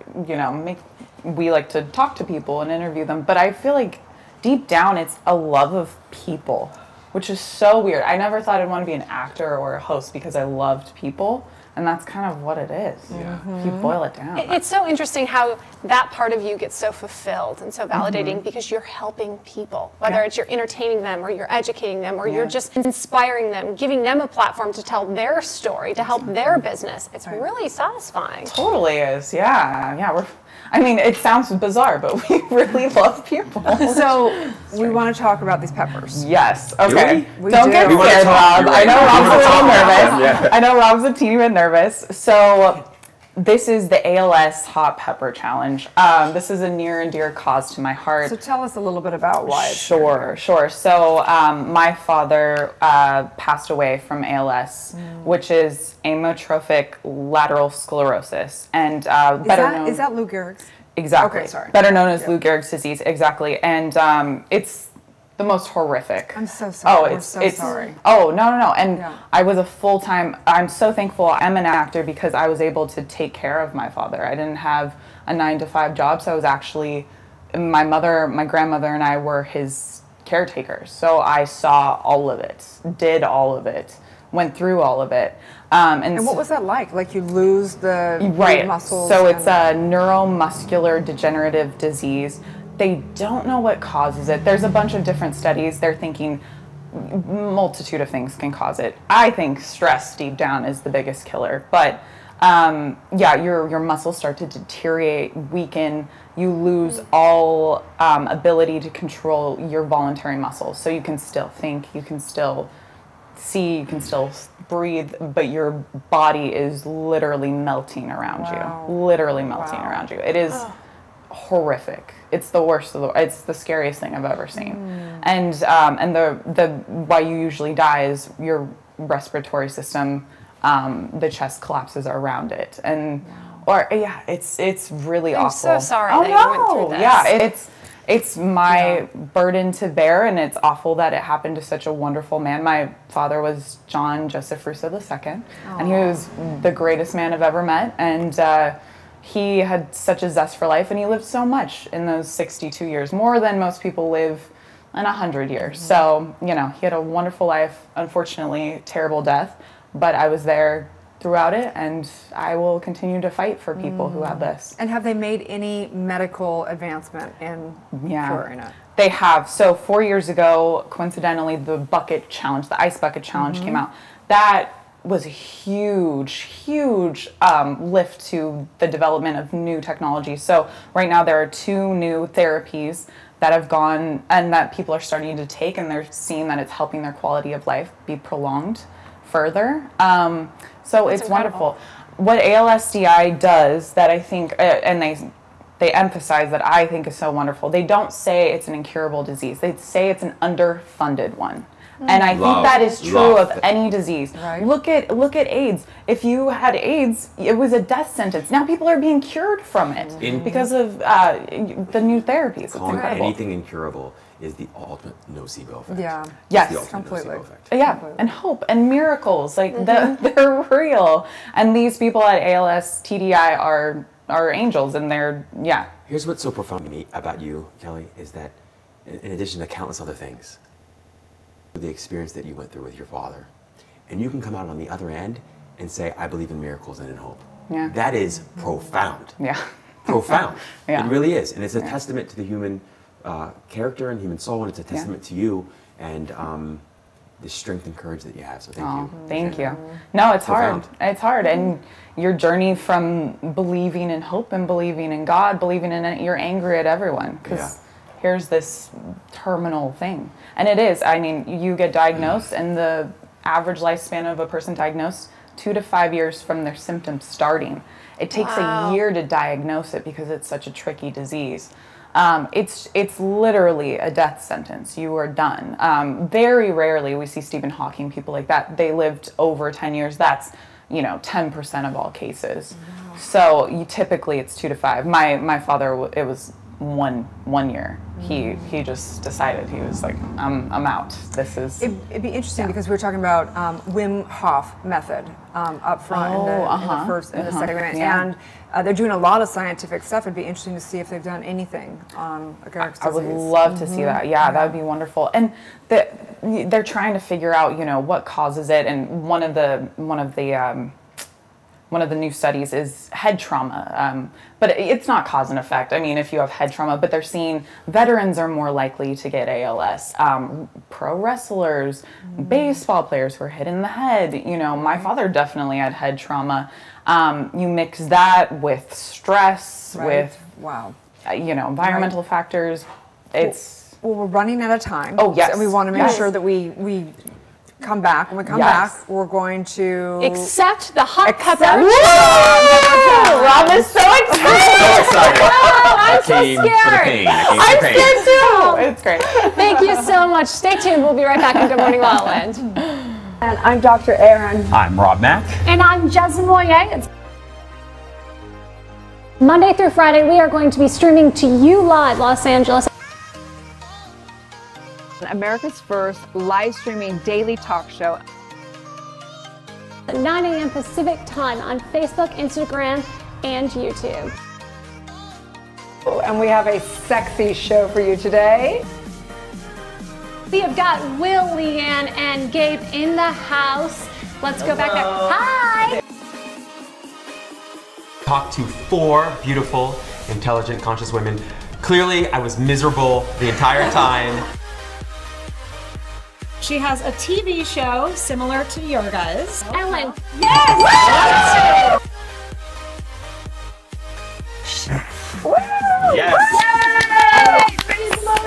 we like to talk to people and interview them. But I feel like deep down, it's a love of people, which is so weird. I never thought I'd want to be an actor or a host because I loved people, and that's kind of what it is. If you boil it down.
It's so interesting how that part of you gets so fulfilled and so validating because you're helping people, whether it's you're entertaining them or you're educating them or you're just inspiring them, giving them a platform to tell their story, to help their business. It's really satisfying.
Totally is. It sounds bizarre, but we really love people.
So we want to talk about these peppers.
Yes. Okay.
We
Don't
do.
get scared, Rob. I know Rob's a little nervous. I know Rob's a teeny bit nervous. So this is the ALS Hot Pepper Challenge. This is a near and dear cause to my heart.
So tell us a little bit about why.
Sure. So my father passed away from ALS, which is amyotrophic lateral sclerosis, and
is that Lou Gehrig's?
Exactly.
Okay, sorry.
Better known as Lou Gehrig's disease. Exactly, and it's the most horrific.
I'm so sorry.
Oh,
it's sorry.
Oh, no. And I was a full-time, I'm so thankful I'm an actor because I was able to take care of my father. I didn't have a 9-to-5 job, so I was actually, my grandmother and I were his caretakers. So I saw all of it, did all of it, went through all of it. And
what was that like? Like you lose the muscles?
So it's a neuromuscular degenerative disease. They don't know what causes it. There's a bunch of different studies. They're thinking multitude of things can cause it. I think stress deep down is the biggest killer. But your muscles start to deteriorate, weaken. You lose all ability to control your voluntary muscles. So you can still think, you can still see, you can still breathe, but your body is literally melting around you. Literally melting around you. It is horrific. It's the worst it's the scariest thing I've ever seen. And the why you usually die is your respiratory system, the chest collapses around it. And it's really awful.
I'm so sorry that you went through this.
Yeah, it's my burden to bear, and it's awful that it happened to such a wonderful man. My father was John Joseph Russo II, and he was the greatest man I've ever met. And he had such a zest for life, and he lived so much in those 62 years, more than most people live in 100 years. So, he had a wonderful life, unfortunately, terrible death, but I was there throughout it, and I will continue to fight for people who have this.
And have they made any medical advancement in curing it?
They have. So 4 years ago, coincidentally, the bucket challenge, the ice bucket challenge came out. That was a huge lift to the development of new technology. So right now there are 2 new therapies that have gone and that people are starting to take, and they're seeing that it's helping their quality of life be prolonged further. So it's wonderful. What ALSDI does that I think, and they emphasize that I think is so wonderful, they don't say it's an incurable disease. They say it's an underfunded one. And I think that is true of any disease. Right. Look at AIDS. If you had AIDS, it was a death sentence. Now people are being cured from it because of the new therapies.
Calling anything incurable is the ultimate nocebo effect.
Yeah.
Yes.
Completely.
Yeah, and hope and miracles, like they're real. And these people at ALS TDI are angels, and they're
Here's what's so profound to me about you, Kelly, is that in addition to countless other things, the experience that you went through with your father, and you can come out on the other end and say, I believe in miracles and in hope.
Yeah.
That is profound.
Yeah.
Profound.
Yeah.
It really is. And it's a testament to the human character and human soul, and it's a testament to you and the strength and courage that you have. So thank you.
Thank you. No, it's
Profound.
hard. It's hard. And your journey from believing in hope and believing in God, believing in it, you're angry at everyone because here's this terminal thing. And it is. I mean, you get diagnosed, and the average lifespan of a person diagnosed, 2 to 5 years from their symptoms starting. It takes a year to diagnose it because it's such a tricky disease. It's literally a death sentence. You are done. Very rarely we see Stephen Hawking, people like that. They lived over 10 years. That's, 10% of all cases. Wow. So typically it's 2 to 5. My father, it was one year. He just decided, he was like, I'm out. This is.
It'd be interesting because we were talking about Wim Hof method up front in the first and the second minute, and they're doing a lot of scientific stuff. It'd be interesting to see if they've done anything on Agaric's disease.
I would love to see that. Yeah, that would be wonderful. And they're trying to figure out, what causes it. And one of the new studies is head trauma, but it's not cause and effect. I mean, if you have head trauma, but they're seeing veterans are more likely to get ALS, pro wrestlers, baseball players who are hit in the head. My father definitely had head trauma. You mix that with stress, with environmental factors. It's
we're running out of time.
Oh yes,
and we want to make sure that we come back. When we come back, we're going to
accept the hot pepper.
Rob is so excited.
I'm so scared. I'm scared too.
It's great.
Thank you so much. Stay tuned. We'll be right back in Good Morning La La Land.
And I'm Dr. Erin.
I'm Rob Mack.
And I'm Jessamine Moyer. Monday through Friday, we are going to be streaming to you live, Los Angeles.
America's first live streaming daily talk show.
At 9 a.m. Pacific time on Facebook, Instagram, and YouTube.
And we have a sexy show for you today.
We have got Will, Leanne, and Gabe in the house. Let's go back there. Hi!
Talked to 4 beautiful, intelligent, conscious women. Clearly, I was miserable the entire time.
She has a TV show similar to your guys.
Ellen.
Yes!
Woo!
Yes!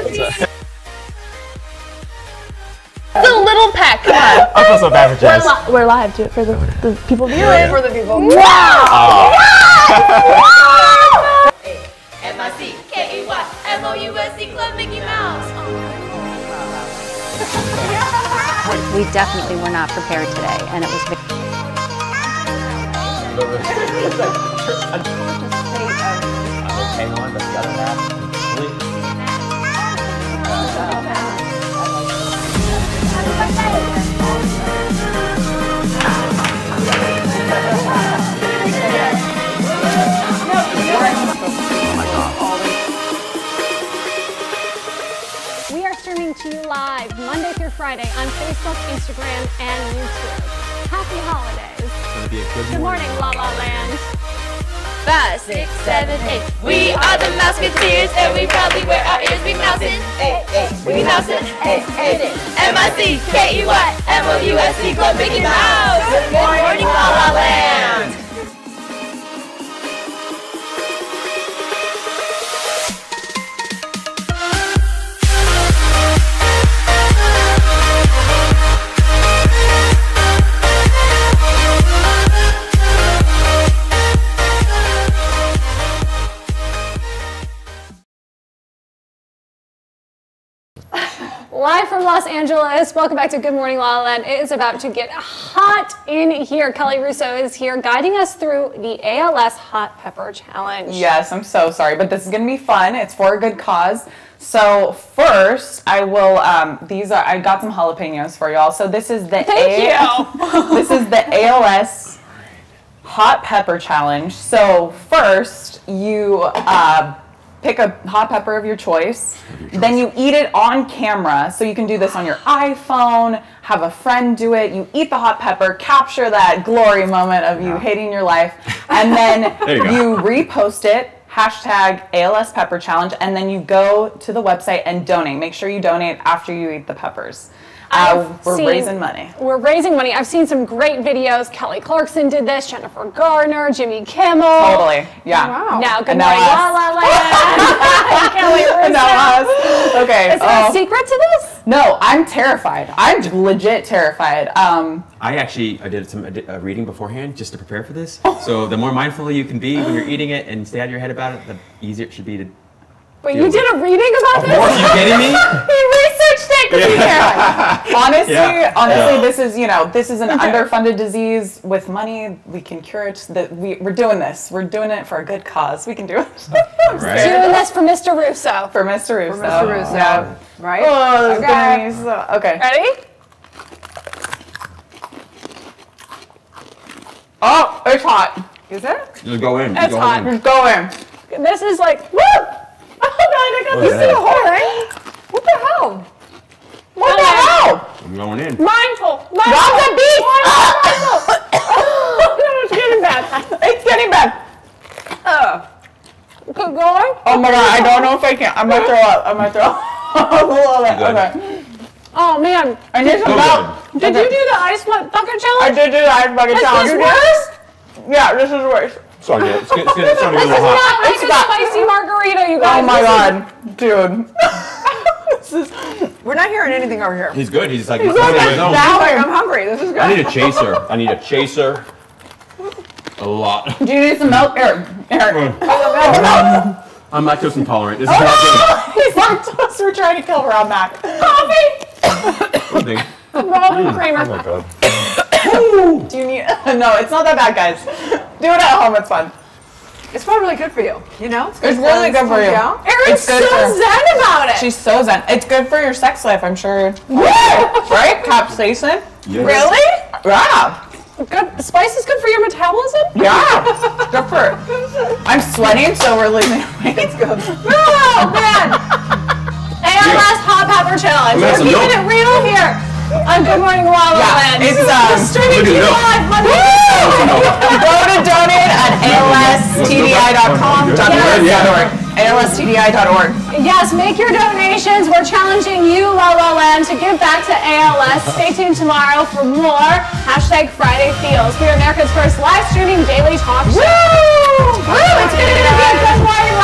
Yay!
The little peck, come on.
I feel so bad for Jess.
We're live, do it for the people viewing.
For the people.
Wow!
M-I-C-K-E-Y-M-O-U-S-E Club Mickey Mouse.
We definitely were not prepared today, and it was
I'm okay on, but the other half completely.
We are streaming to you live Monday through Friday on Facebook, Instagram, and YouTube. Happy holidays.
It's gonna be a good
morning, La La Land.
5, 6, 7, 8. We are the Mouseketeers, and we proudly wear our ears. We mousin', we mousin', M-I-C-K-E-Y-M-O-U-S-E Club Mickey Mouse. Good morning, La La Land.
Live from Los Angeles, welcome back to Good Morning La La Land. It is about to get hot in here. Kelly Russo is here guiding us through the ALS Hot Pepper Challenge.
Yes, I'm so sorry, but this is going to be fun. It's for a good cause. So first, I will, I got some jalapenos for y'all. So this is the this is the ALS Hot Pepper Challenge. So first, you pick a hot pepper of your choice. Then you eat it on camera. So you can do this on your iPhone, have a friend do it. You eat the hot pepper, capture that glory moment of you hating your life, and then you repost it, hashtag ALS Pepper Challenge, and then you go to the website and donate. Make sure you donate after you eat the peppers. We're raising money.
We're raising money. I've seen some great videos. Kelly Clarkson did this, Jennifer Garner, Jimmy Kimmel.
Totally, yeah.
Wow. Now, good
And
morning,
now
La La Land. Kelly
And now us. Okay.
Is there a secret to this?
No, I'm terrified. I'm legit terrified.
I did a reading beforehand just to prepare for this. So the more mindful you can be when you're eating it and stay out of your head about it, the easier it should be to.
Wait, you did a reading about this?
Are you kidding me?
He researched it because he cared.
Honestly, this is an underfunded disease. With money, we can cure it. We're doing this. We're doing it for a good cause. We can do it.
Right. Doing this for Mr. Russo.
For Mr. Russo.
For Mr. Russo.
Yeah.
Right?
Oh, this is
Okay.
gonna be so, okay.
Ready?
Oh, it's hot.
Is it?
Just go in.
It's hot.
Just go in.
This is like, woo! Oh God, I got
Oh,
this
yeah.
thing a whole thing.
What the hell?
What the hell?
I'm going in.
Mindful.
Drop the beef!
No, it's getting bad.
It's getting bad.
Keep going.
Oh my God, I don't know if I can. I'm gonna throw up. I'm gonna throw up. Okay.
Oh man.
I need some milk.
Did you do the ice bucket challenge?
I did do the ice bucket challenge.
Is this worse?
Yeah, this is worse.
Sorry, it's starting to get a
This
little
is
hot.
not like a spicy margarita, you guys.
Oh my God, dude.
We're not hearing anything over here.
He's good. He's like,
He's
he's
like,
on his own.
I'm hungry. This is good.
I need a chaser. I need a chaser. A lot.
Do you need some milk? Eric.
I'm lactose intolerant. This is not good.
He's lactose. We're trying to kill Rob Mac.
Something.
Rob Kramer.
Oh my God.
Do you need? No, it's not that bad, guys. Do it at home. It's fun.
It's probably really good for you. You know?
It's really good for you.
Erin's so zen about it.
She's so zen. It's good for your sex life, I'm sure. Right? Capsaicin?
Yes.
Really?
Yeah.
Good. Spice is good for your metabolism?
Yeah. Good for it. I'm sweating, so we're losing weight. It's good.
Oh man. ALS hot pepper challenge. We're keeping it real here. On Good Morning La La Land.
It's
streaming to you live Monday.
Go to donate at alstdi.com. alstdi.org.
Yes, make your donations. We're challenging you, La La Land, to give back to ALS. Stay tuned tomorrow for more #Friday Feels. We are America's first live streaming daily talk show. Woo! It's going to be a good morning.